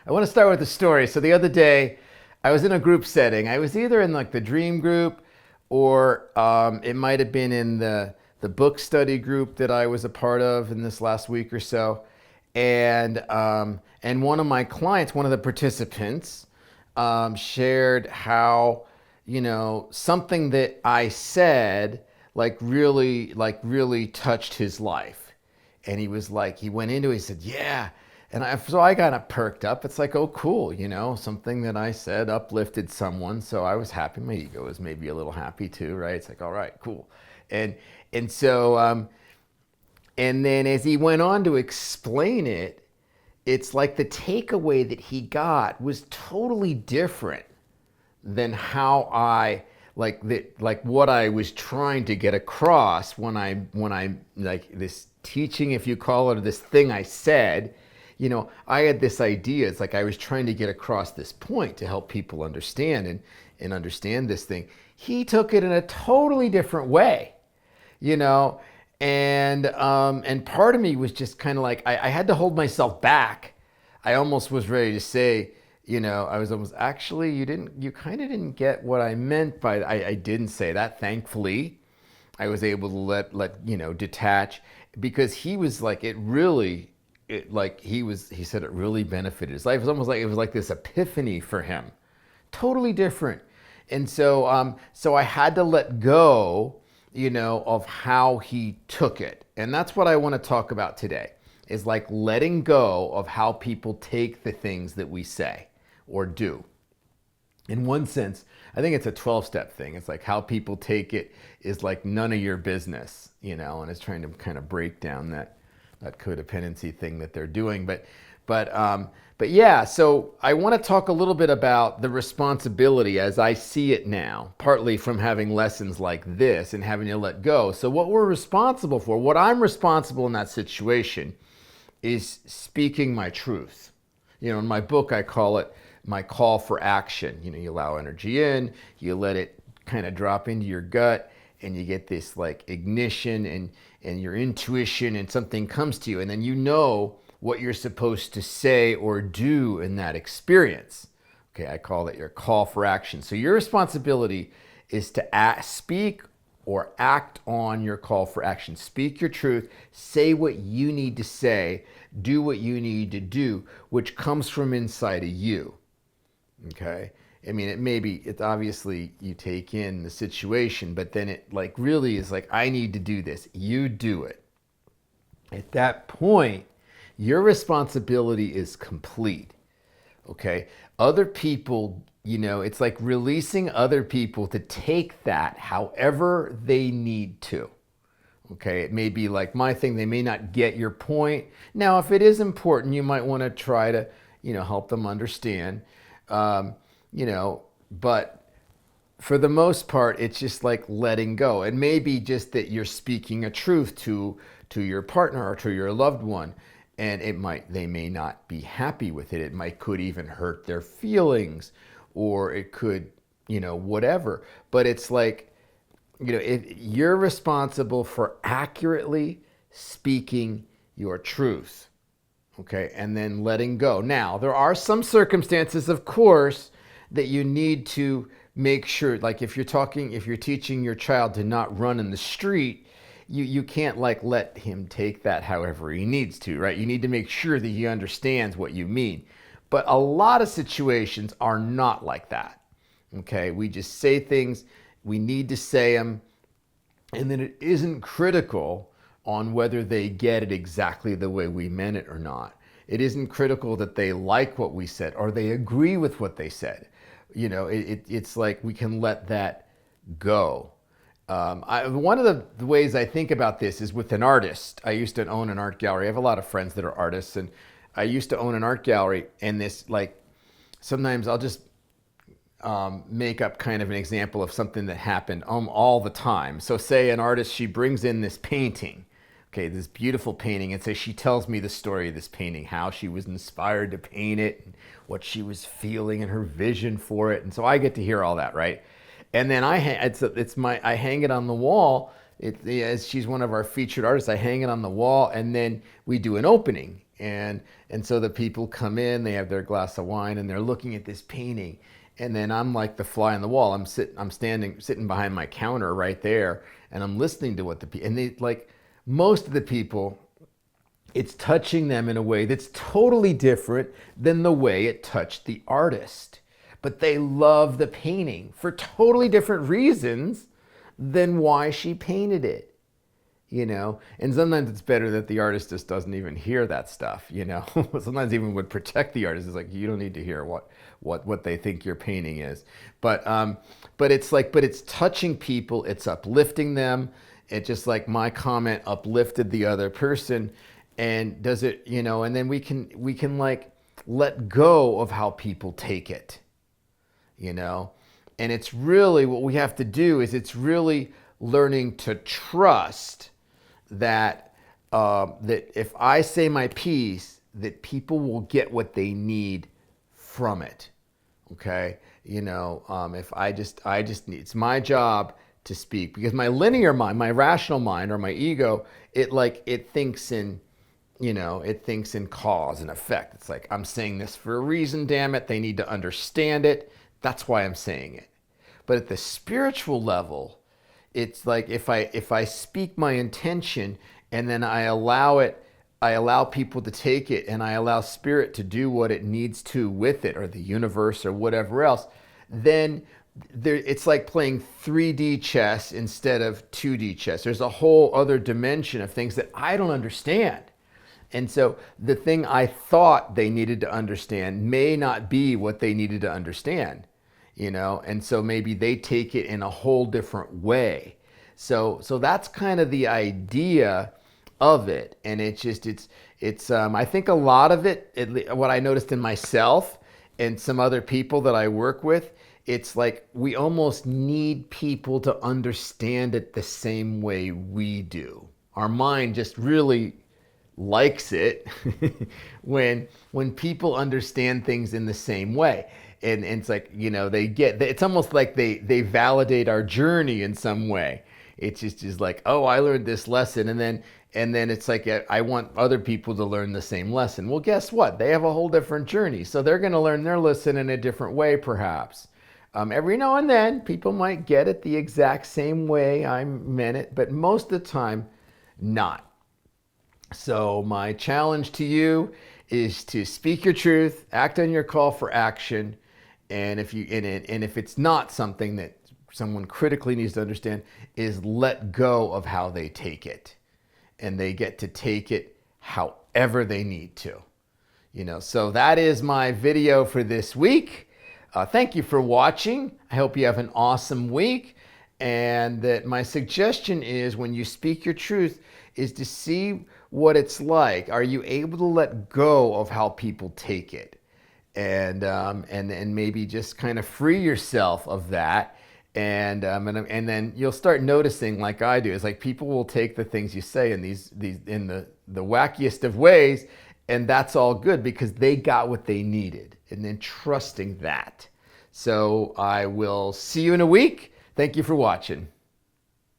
I want to start with a story. So the other day, I was in a group setting. I was either in like the dream group, or it might have been in the book study group that I was a part of in this last week or so. And one of my clients, one of the participants, shared how, something that I said like really touched his life. And he was like, he went into it, he said, yeah. So I kind of perked up. It's like, oh, cool, something that I said uplifted someone. So I was happy. My ego was maybe a little happy too, right? It's like, all right, cool. And and so and then as he went on to explain it, it's like the takeaway that he got was totally different than how I like what I was trying to get across when I like this teaching, if you call it, or this thing I said. I had this idea. It's like I was trying to get across this point to help people understand and understand this thing. He took it in a totally different way, you know, and part of me was just kind of like I had to hold myself back. I almost was ready to say, I was almost, actually, you kind of didn't get what I meant by, I didn't say that. Thankfully, I was able to detach, because he was like, he said it really benefited his life. It was like this epiphany for him, totally different. And so I had to let go, of how he took it. And that's what I want to talk about today, is like letting go of how people take the things that we say or do. In one sense, I think it's a 12-step thing. It's like how people take it is like none of your business, and it's trying to kind of break down that codependency thing that they're doing. But yeah, so I want to talk a little bit about the responsibility as I see it now, partly from having lessons like this and having to let go. So what we're responsible for, what I'm responsible in that situation, is speaking my truth. In my book, I call it my call for action. You allow energy in, you let it kind of drop into your gut, and you get this like ignition and your intuition, and something comes to you, and then you know what you're supposed to say or do in that experience. Okay, I call it your call for action. So your responsibility is to speak or act on your call for action. Speak your truth, say what you need to say, do what you need to do, which comes from inside of you. Okay? I mean, it's obviously you take in the situation, but then it like really is like, I need to do this. You do it. At that point, your responsibility is complete. Okay? Other people, it's like releasing other people to take that however they need to. Okay, it may be like my thing, they may not get your point. Now, if it is important, you might want to try to, help them understand. But for the most part, it's just like letting go. And maybe just that you're speaking a truth to your partner or to your loved one, and they may not be happy with it. It could even hurt their feelings, or it could, whatever. But it's like, you're responsible for accurately speaking your truth. Okay, and then letting go. Now, there are some circumstances, of course, that you need to make sure, like if you're teaching your child to not run in the street, you can't like let him take that however he needs to, right? You need to make sure that he understands what you mean. But a lot of situations are not like that. Okay, we just say things, we need to say them, and then it isn't critical on whether they get it exactly the way we meant it or not. It isn't critical that they like what we said or they agree with what they said. It's like we can let that go. One of the ways I think about this is with an artist. I used to own an art gallery. I have a lot of friends that are artists, and I used to own an art gallery. And this, like, sometimes I'll just make up kind of an example of something that happened all the time. So say an artist, she brings in this painting, okay, this beautiful painting, and so she tells me the story of this painting, how she was inspired to paint it, and what she was feeling and her vision for it. And so I get to hear all that, right? And then I hang it on the wall. As she's one of our featured artists, I hang it on the wall, and then we do an opening. And so the people come in, they have their glass of wine, and they're looking at this painting. And then I'm like the fly on the wall. I'm sitting behind my counter right there, and I'm listening to what the people, and they like, most of the people, it's touching them in a way that's totally different than the way it touched the artist. But they love the painting for totally different reasons than why she painted it. And sometimes it's better that the artist just doesn't even hear that stuff. Sometimes even would protect the artist. It's like, you don't need to hear what they think your painting is. But it's touching people, it's uplifting them. It just like my comment uplifted the other person. And does it, and then we can like let go of how people take it. And it's really what we have to do is it's really learning to trust that that if I say my piece, that people will get what they need from it. Okay, if I just need, it's my job to speak, because my linear mind, my rational mind, or my ego, it thinks in, it thinks in cause and effect. It's like, I'm saying this for a reason, damn it. They need to understand it. That's why I'm saying it. But at the spiritual level, it's like if I speak my intention and then I allow people to take it, and I allow spirit to do what it needs to with it, or the universe or whatever else, then it's like playing 3D chess instead of 2D chess. There's a whole other dimension of things that I don't understand. And so the thing I thought they needed to understand may not be what they needed to understand. And so maybe they take it in a whole different way. So that's kind of the idea of it. And it's I think a lot of it, what I noticed in myself and some other people that I work with, it's like we almost need people to understand it the same way we do. Our mind just really likes it when people understand things in the same way. And it's like, they get, it's almost like they validate our journey in some way. It's just like, oh, I learned this lesson. And then it's like, I want other people to learn the same lesson. Well, guess what? They have a whole different journey. So they're going to learn their lesson in a different way, perhaps. Every now and then, people might get it the exact same way I meant it, but most of the time, not. So my challenge to you is to speak your truth, act on your call for action. And if it's not something that someone critically needs to understand, is let go of how they take it. And they get to take it however they need to. So that is my video for this week. Thank you for watching. I hope you have an awesome week. And that my suggestion is, when you speak your truth, is to see what it's like. Are you able to let go of how people take it? And maybe just kind of free yourself of that. And then you'll start noticing, like I do, is like people will take the things you say in these in the wackiest of ways, and that's all good because they got what they needed. And then trusting that. So I will see you in a week. Thank you for watching.